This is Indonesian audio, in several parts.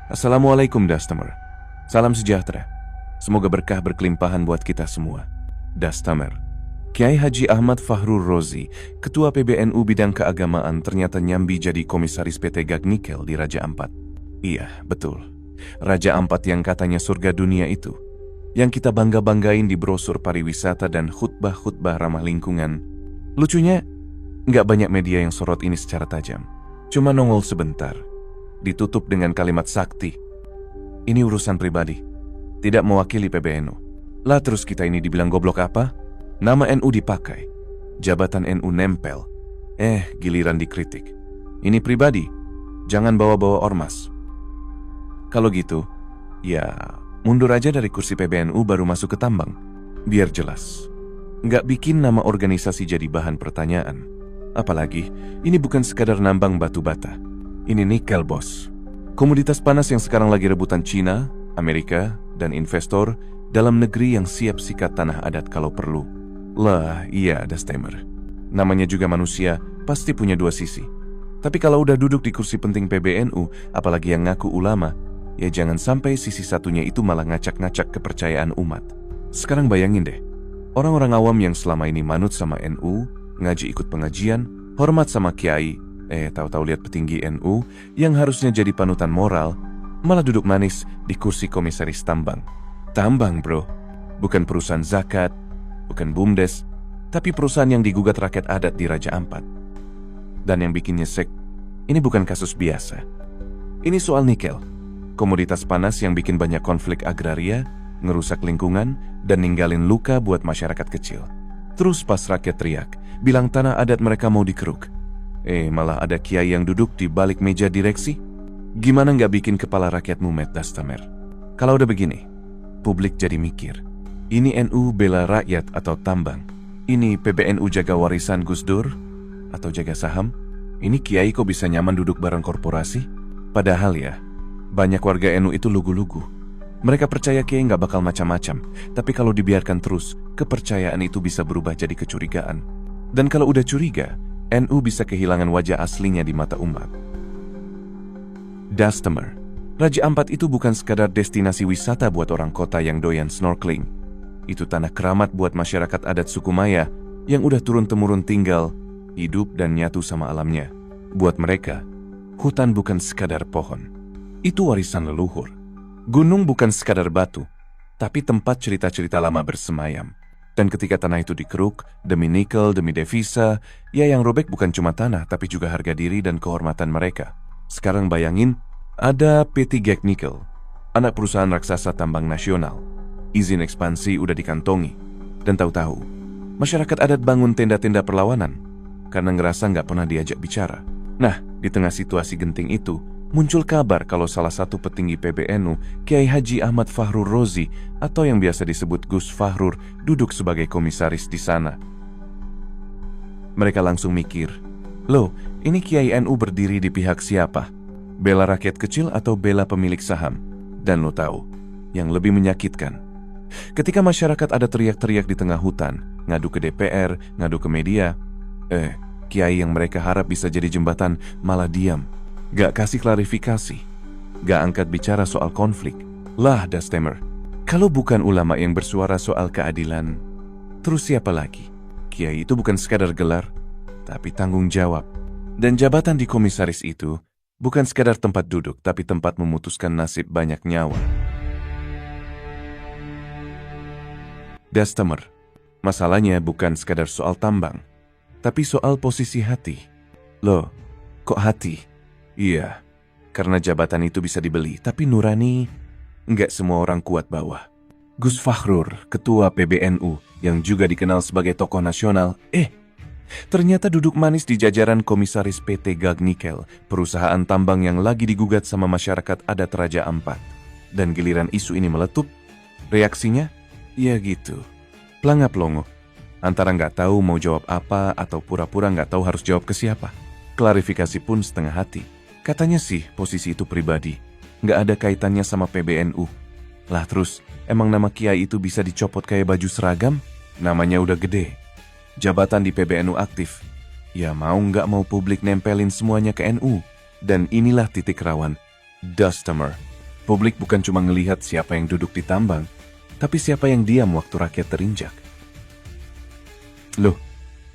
Assalamualaikum Dastamer. Salam sejahtera. Semoga berkah berkelimpahan buat kita semua. Dastamer. Kiai Haji Ahmad Fahrur Rozi, Ketua PBNU Bidang Keagamaan ternyata nyambi jadi komisaris PT Gag Nikel di Raja Ampat. Iya, betul. Raja Ampat yang katanya surga dunia itu. Yang kita bangga-banggain di brosur pariwisata dan khutbah-khutbah ramah lingkungan. Lucunya, nggak banyak media yang sorot ini secara tajam. Cuma nongol sebentar. Ditutup dengan kalimat sakti. Ini urusan pribadi, tidak mewakili PBNU. Lah terus kita ini dibilang goblok apa? Nama NU dipakai, jabatan NU nempel. Giliran dikritik. Ini pribadi, jangan bawa-bawa ormas. Kalau gitu, ya mundur aja dari kursi PBNU baru masuk ke tambang. Biar jelas. Nggak bikin nama organisasi jadi bahan pertanyaan. Apalagi, ini bukan sekadar nambang batu bata. Ini nikel, bos. Komoditas panas yang sekarang lagi rebutan Cina, Amerika, dan investor dalam negeri yang siap sikat tanah adat kalau perlu. Lah, iya ada steamer. Namanya juga manusia, pasti punya dua sisi. Tapi kalau udah duduk di kursi penting PBNU, apalagi yang ngaku ulama, ya jangan sampai sisi satunya itu malah ngacak-ngacak kepercayaan umat. Sekarang bayangin deh, orang-orang awam yang selama ini manut sama NU, ngaji ikut pengajian, hormat sama kiai, tahu-tahu lihat petinggi NU yang harusnya jadi panutan moral, malah duduk manis di kursi komisaris tambang. Tambang, bro. Bukan perusahaan zakat, bukan BUMDes, tapi perusahaan yang digugat rakyat adat di Raja Ampat. Dan yang bikin nyesek, ini bukan kasus biasa. Ini soal nikel, komoditas panas yang bikin banyak konflik agraria, ngerusak lingkungan, dan ninggalin luka buat masyarakat kecil. Terus pas rakyat teriak, bilang tanah adat mereka mau dikeruk. Malah ada kiai yang duduk di balik meja direksi? Gimana nggak bikin kepala rakyat mumet, Dastamer? Kalau udah begini, publik jadi mikir. Ini NU bela rakyat atau tambang? Ini PBNU jaga warisan Gus Dur? Atau jaga saham? Ini kiai kok bisa nyaman duduk bareng korporasi? Padahal ya, banyak warga NU itu lugu-lugu. Mereka percaya kiai nggak bakal macam-macam. Tapi kalau dibiarkan terus, kepercayaan itu bisa berubah jadi kecurigaan. Dan kalau udah curiga, NU bisa kehilangan wajah aslinya di mata umat. Dastamer. Raja Ampat itu bukan sekadar destinasi wisata buat orang kota yang doyan snorkeling. Itu tanah keramat buat masyarakat adat suku Maya yang udah turun-temurun tinggal, hidup dan nyatu sama alamnya. Buat mereka, hutan bukan sekadar pohon. Itu warisan leluhur. Gunung bukan sekadar batu, tapi tempat cerita-cerita lama bersemayam. Dan ketika tanah itu dikeruk, demi nikel, demi devisa, ya yang robek bukan cuma tanah, tapi juga harga diri dan kehormatan mereka. Sekarang bayangin, ada PT Gag Nikel, anak perusahaan raksasa tambang nasional. Izin ekspansi udah dikantongi. Dan tahu-tahu, masyarakat adat bangun tenda-tenda perlawanan, karena ngerasa nggak pernah diajak bicara. Nah, di tengah situasi genting itu, muncul kabar kalau salah satu petinggi PBNU, Kiai Haji Ahmad Fahrur Rozi, atau yang biasa disebut Gus Fahrur, duduk sebagai komisaris di sana. Mereka langsung mikir, loh, ini Kiai NU berdiri di pihak siapa? Bela rakyat kecil atau bela pemilik saham? Dan lo tahu, yang lebih menyakitkan, ketika masyarakat ada teriak-teriak di tengah hutan, ngadu ke DPR, ngadu ke media, Kiai yang mereka harap bisa jadi jembatan malah diam. Gak kasih klarifikasi, gak angkat bicara soal konflik. Lah, Dastamer, kalau bukan ulama yang bersuara soal keadilan, terus siapa lagi? Kiai itu bukan sekadar gelar, tapi tanggung jawab. Dan jabatan di komisaris itu bukan sekadar tempat duduk, tapi tempat memutuskan nasib banyak nyawa. Dastamer, masalahnya bukan sekadar soal tambang, tapi soal posisi hati. Loh, kok hati? Iya, karena jabatan itu bisa dibeli, tapi nurani nggak semua orang kuat bawa. Gus Fahrur, ketua PBNU, yang juga dikenal sebagai tokoh nasional, ternyata duduk manis di jajaran komisaris PT Gag Nikel, perusahaan tambang yang lagi digugat sama masyarakat adat Raja Ampat. Dan giliran isu ini meletup, reaksinya, ya gitu, pelangap-longo. Antara nggak tahu mau jawab apa atau pura-pura nggak tahu harus jawab ke siapa. Klarifikasi pun setengah hati. Katanya sih posisi itu pribadi, nggak ada kaitannya sama PBNU. Lah terus, emang nama kiai itu bisa dicopot kayak baju seragam? Namanya udah gede. Jabatan di PBNU aktif. Ya mau nggak mau publik nempelin semuanya ke NU. Dan inilah titik rawan. Dastamer, Publik bukan cuma ngelihat siapa yang duduk di tambang, tapi siapa yang diam waktu rakyat terinjak. Loh,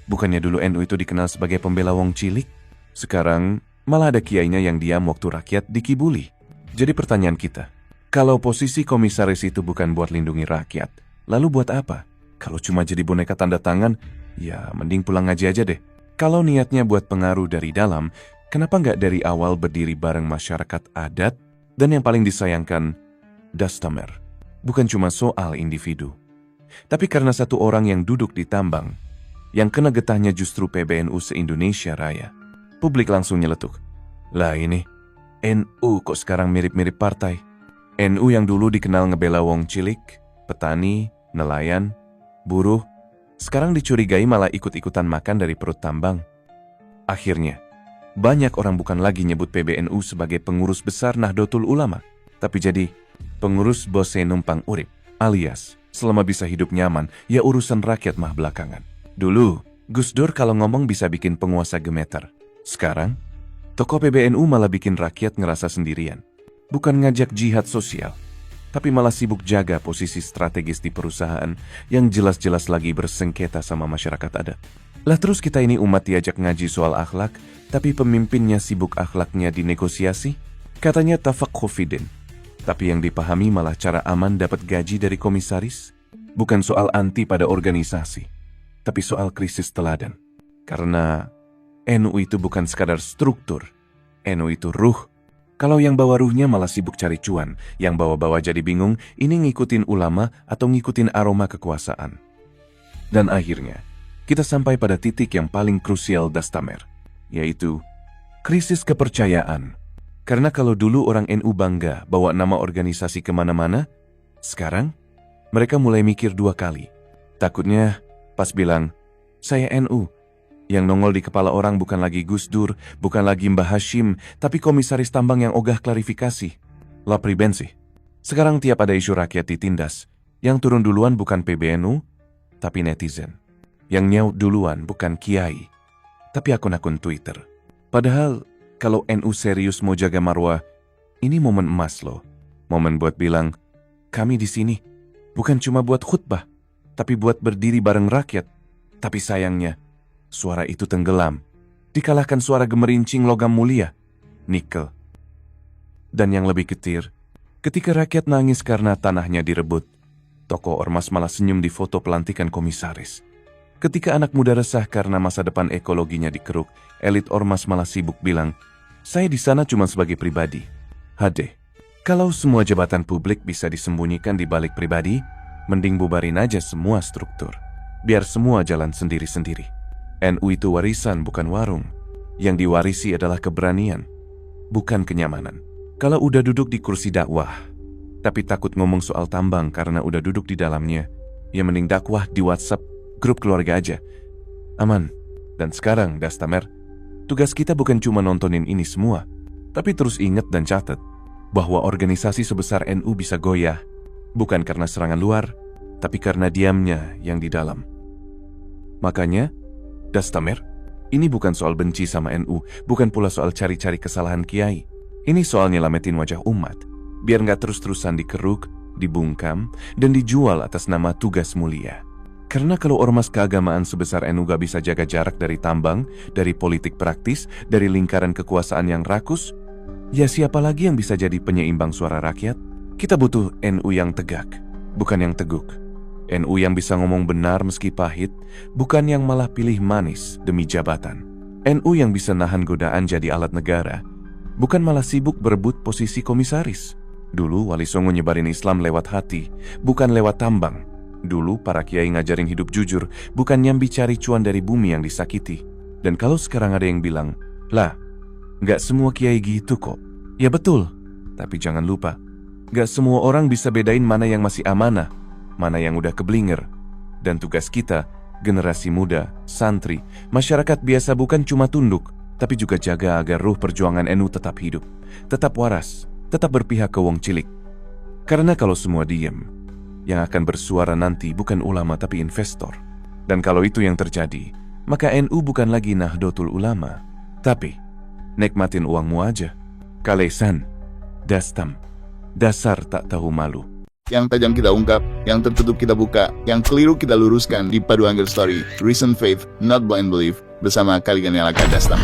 bukannya dulu NU itu dikenal sebagai pembela wong cilik? Sekarang malah ada kiainya yang diam waktu rakyat dikibuli. Jadi pertanyaan kita, kalau posisi komisaris itu bukan buat lindungi rakyat, lalu buat apa? Kalau cuma jadi boneka tanda tangan, ya mending pulang ngaji aja deh. Kalau niatnya buat pengaruh dari dalam, kenapa nggak dari awal berdiri bareng masyarakat adat? Dan yang paling disayangkan, Dastamer, bukan cuma soal individu. Tapi karena satu orang yang duduk di tambang, yang kena getahnya justru PBNU se-Indonesia Raya. Publik langsung nyeletuk. Lah ini, NU kok sekarang mirip-mirip partai. NU yang dulu dikenal ngebela wong cilik, petani, nelayan, buruh, sekarang dicurigai malah ikut-ikutan makan dari perut tambang. Akhirnya, banyak orang bukan lagi nyebut PBNU sebagai pengurus besar Nahdlatul Ulama, tapi jadi pengurus bose numpang urip, alias selama bisa hidup nyaman, ya urusan rakyat mah belakangan. Dulu, Gus Dur kalau ngomong bisa bikin penguasa gemeter. Sekarang, tokoh PBNU malah bikin rakyat ngerasa sendirian. Bukan ngajak jihad sosial, tapi malah sibuk jaga posisi strategis di perusahaan yang jelas-jelas lagi bersengketa sama masyarakat adat. Lah terus kita ini umat diajak ngaji soal akhlak, tapi pemimpinnya sibuk akhlaknya dinegosiasi? Katanya tafakhufidin. Tapi yang dipahami malah cara aman dapat gaji dari komisaris? Bukan soal anti pada organisasi, tapi soal krisis teladan. Karena NU itu bukan sekadar struktur, NU itu ruh. Kalau yang bawa ruhnya malah sibuk cari cuan, yang bawa-bawa jadi bingung, ini ngikutin ulama atau ngikutin aroma kekuasaan. Dan akhirnya, kita sampai pada titik yang paling krusial Dastamer, yaitu krisis kepercayaan. Karena kalau dulu orang NU bangga bawa nama organisasi kemana-mana, sekarang mereka mulai mikir dua kali. Takutnya pas bilang, saya NU, yang nongol di kepala orang bukan lagi Gus Dur, bukan lagi Mbah Hashim, tapi komisaris tambang yang ogah klarifikasi. Lapri bensi. Sekarang tiap ada isu rakyat ditindas, yang turun duluan bukan PBNU, tapi netizen. Yang nyaut duluan bukan kiai, tapi akun-akun Twitter. Padahal, kalau NU serius mau jaga marwah, ini momen emas loh. Momen buat bilang, kami di sini bukan cuma buat khutbah, tapi buat berdiri bareng rakyat. Tapi sayangnya, suara itu tenggelam, dikalahkan suara gemerincing logam mulia, nikel. Dan yang lebih getir, ketika rakyat nangis karena tanahnya direbut, tokoh ormas malah senyum di foto pelantikan komisaris. Ketika anak muda resah karena masa depan ekologinya dikeruk, elit ormas malah sibuk bilang, saya di sana cuma sebagai pribadi. Hade, kalau semua jabatan publik bisa disembunyikan di balik pribadi, mending bubarin aja semua struktur. Biar semua jalan sendiri-sendiri. NU itu warisan bukan warung. Yang diwarisi adalah keberanian, bukan kenyamanan. Kalau udah duduk di kursi dakwah, tapi takut ngomong soal tambang karena udah duduk di dalamnya, ya mending dakwah di WhatsApp grup keluarga aja. Aman. Dan sekarang, Dastamer, tugas kita bukan cuma nontonin ini semua, tapi terus ingat dan catat bahwa organisasi sebesar NU bisa goyah, bukan karena serangan luar, tapi karena diamnya yang di dalam. Makanya, Dastamer, ini bukan soal benci sama NU, bukan pula soal cari-cari kesalahan kiai. Ini soal nyelamatin wajah umat, biar nggak terus-terusan dikeruk, dibungkam, dan dijual atas nama tugas mulia. Karena kalau ormas keagamaan sebesar NU gak bisa jaga jarak dari tambang, dari politik praktis, dari lingkaran kekuasaan yang rakus, ya siapa lagi yang bisa jadi penyeimbang suara rakyat? Kita butuh NU yang tegak, bukan yang teguk. NU yang bisa ngomong benar meski pahit, bukan yang malah pilih manis demi jabatan. NU yang bisa nahan godaan jadi alat negara, bukan malah sibuk berebut posisi komisaris. Dulu Wali Songo nyebarin Islam lewat hati, bukan lewat tambang. Dulu para kiai ngajarin hidup jujur, bukan nyambi cari cuan dari bumi yang disakiti. Dan kalau sekarang ada yang bilang, lah, gak semua kiai gitu kok. Ya betul, tapi jangan lupa, gak semua orang bisa bedain mana yang masih amanah, mana yang udah keblinger. Dan tugas kita, generasi muda, santri, masyarakat biasa bukan cuma tunduk, tapi juga jaga agar ruh perjuangan NU tetap hidup, tetap waras, tetap berpihak ke wong cilik. Karena kalau semua diem, yang akan bersuara nanti bukan ulama tapi investor. Dan kalau itu yang terjadi, maka NU bukan lagi Nahdlatul Ulama, tapi nikmatin uangmu aja. Kalesan, Dastam, Dasar tak tahu malu. Yang tajam kita ungkap, yang tertutup kita buka, yang keliru kita luruskan di Paduan Girl Story, Reason Faith, Not Blind Belief, bersama Kaliganela Kadastam.